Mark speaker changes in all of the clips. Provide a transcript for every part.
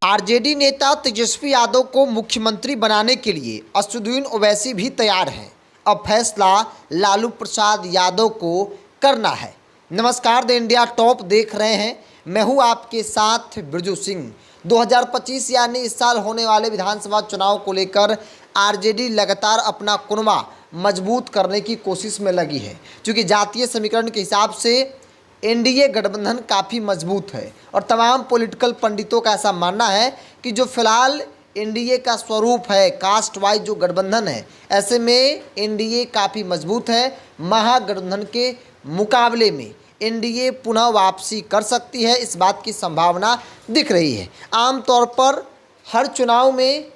Speaker 1: RJD नेता तेजस्वी यादव को मुख्यमंत्री बनाने के लिए असदुद्दीन ओवैसी भी तैयार हैं। अब फैसला लालू प्रसाद यादव को करना है। नमस्कार, द इंडिया टॉप देख रहे हैं। मैं हूं आपके साथ बिरजू सिंह। 2025 यानी इस साल होने वाले विधानसभा चुनाव को लेकर आरजेडी लगातार अपना कुनबा मजबूत करने की कोशिश में लगी है, क्योंकि जातीय समीकरण के हिसाब से एनडीए गठबंधन काफ़ी मजबूत है और तमाम पॉलिटिकल पंडितों का ऐसा मानना है कि जो फिलहाल एनडीए का स्वरूप है, कास्ट वाइज जो गठबंधन है, ऐसे में एनडीए काफ़ी मजबूत है। महागठबंधन के मुकाबले में एनडीए पुनः वापसी कर सकती है, इस बात की संभावना दिख रही है। आमतौर पर हर चुनाव में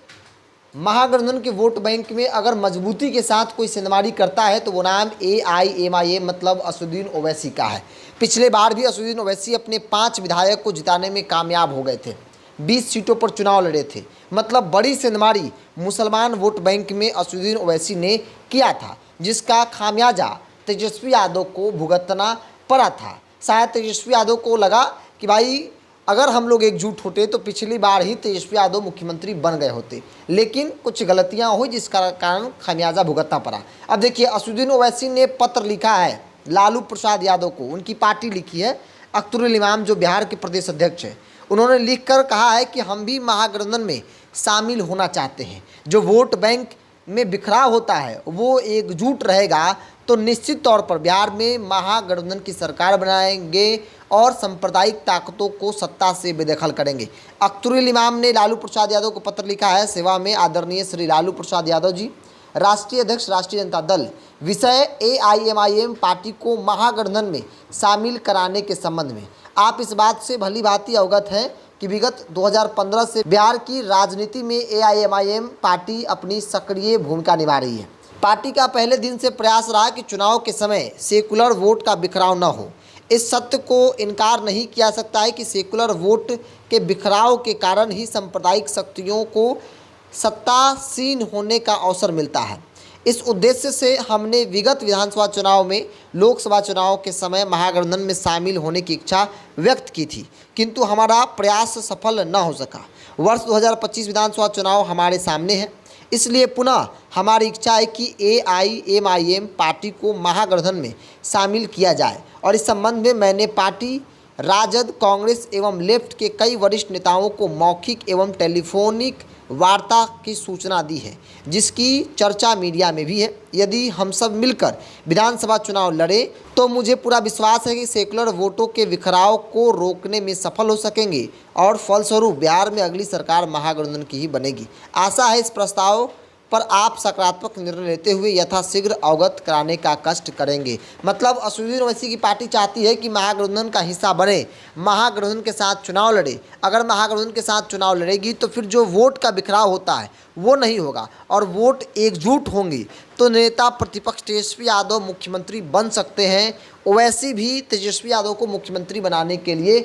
Speaker 1: महागठबंधन के वोट बैंक में अगर मजबूती के साथ कोई सेंधमारी करता है तो वो नाम AIMIM मतलब असदुद्दीन ओवैसी का है। पिछले बार भी असदुद्दीन ओवैसी अपने 5 विधायक को जिताने में कामयाब हो गए थे, 20 सीटों पर चुनाव लड़े थे। मतलब बड़ी सेंधमारी मुसलमान वोट बैंक में असदुद्दीन ओवैसी ने किया था, जिसका खामियाजा तेजस्वी यादव को भुगतना पड़ा था। शायद तेजस्वी यादव को लगा कि भाई अगर हम लोग एकजुट होते तो पिछली बार ही तेजस्वी यादव मुख्यमंत्री बन गए होते, लेकिन कुछ गलतियां हुई जिसका कारण खामियाजा भुगतना पड़ा। अब देखिए, असदुद्दीन ओवैसी ने पत्र लिखा है लालू प्रसाद यादव को, उनकी पार्टी लिखी है। अख्तरुल इमाम जो बिहार के प्रदेश अध्यक्ष हैं, उन्होंने लिखकर कहा है कि हम भी महागठबंधन में शामिल होना चाहते हैं। जो वोट बैंक में बिखराव होता है वो एकजुट रहेगा तो निश्चित तौर पर बिहार में महागठबंधन की सरकार बनाएंगे और सांप्रदायिक ताकतों को सत्ता से बेदखल करेंगे। अख्तरुल इमाम ने लालू प्रसाद यादव को पत्र लिखा है। सेवा में आदरणीय श्री लालू प्रसाद यादव जी, राष्ट्रीय अध्यक्ष राष्ट्रीय जनता दल, विषय AIMIM पार्टी को महागठबंधन में शामिल कराने के संबंध में आप इस बात से भली भांति अवगत हैं कि विगत 2015 से बिहार की राजनीति में AIMIM पार्टी अपनी सक्रिय भूमिका निभा रही है। पार्टी का पहले दिन से प्रयास रहा कि चुनाव के समय सेकुलर वोट का बिखराव न हो। इस सत्य को इनकार नहीं किया सकता है कि सेकुलर वोट के बिखराव के कारण ही सांप्रदायिक शक्तियों को सत्तासीन होने का अवसर मिलता है। इस उद्देश्य से हमने विगत विधानसभा चुनाव में लोकसभा चुनाव के समय महागठबंधन में शामिल होने की इच्छा व्यक्त की थी, किंतु हमारा प्रयास सफल न हो सका। वर्ष 2025 विधानसभा चुनाव हमारे सामने है, इसलिए पुनः हमारी इच्छा है कि AIMIM पार्टी को महागठबंधन में शामिल किया जाए और इस संबंध में मैंने पार्टी, राजद, कांग्रेस एवं लेफ्ट के कई वरिष्ठ नेताओं को मौखिक एवं टेलीफोनिक वार्ता की सूचना दी है, जिसकी चर्चा मीडिया में भी है। यदि हम सब मिलकर विधानसभा चुनाव लड़े तो मुझे पूरा विश्वास है कि सेकुलर वोटों के बिखराव को रोकने में सफल हो सकेंगे और फलस्वरूप बिहार में अगली सरकार महागठबंधन की ही बनेगी। आशा है इस प्रस्ताव पर आप सकारात्मक निर्णय लेते हुए यथाशीघ्र अवगत कराने का कष्ट करेंगे। मतलब असदुद्दीन ओवैसी की पार्टी चाहती है कि महागठबंधन का हिस्सा बने, महागठबंधन के साथ चुनाव लड़े। अगर महागठबंधन के साथ चुनाव लड़ेगी तो फिर जो वोट का बिखराव होता है वो नहीं होगा और वोट एकजुट होंगी तो नेता प्रतिपक्ष तेजस्वी यादव मुख्यमंत्री बन सकते हैं। ओवैसी भी तेजस्वी यादव को मुख्यमंत्री बनाने के लिए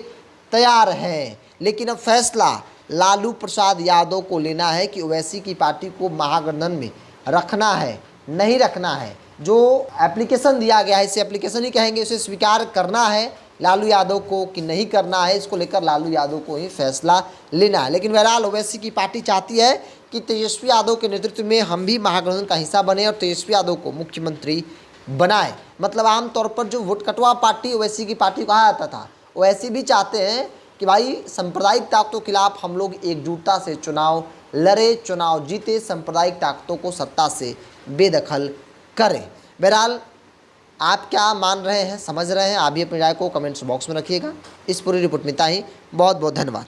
Speaker 1: तैयार हैं, लेकिन अब फैसला लालू प्रसाद यादव को लेना है कि ओवैसी की पार्टी को महागठबंधन में रखना है, नहीं रखना है। जो एप्लीकेशन दिया गया है, इसे एप्लीकेशन ही कहेंगे, उसे स्वीकार करना है लालू यादव को कि नहीं करना है, इसको लेकर लालू यादव को ही फैसला लेना है। लेकिन बहरहाल ओवैसी की पार्टी चाहती है कि तेजस्वी यादव के नेतृत्व में हम भी महागठबंधन का हिस्सा बने और तेजस्वी यादव को मुख्यमंत्री बनाए। मतलब आमतौर पर जो वोट कटवा पार्टी ओवैसी की पार्टी कहा जाता था, ओवैसी भी चाहते हैं कि भाई सांप्रदायिक ताकतों के खिलाफ हम लोग एकजुटता से चुनाव लड़े, चुनाव जीते, सांप्रदायिक ताकतों को सत्ता से बेदखल करें। बहरहाल आप क्या मान रहे हैं, समझ रहे हैं, आप भी अपनी राय को कमेंट्स बॉक्स में रखिएगा। इस पूरी रिपोर्ट में इतना ही। बहुत बहुत धन्यवाद।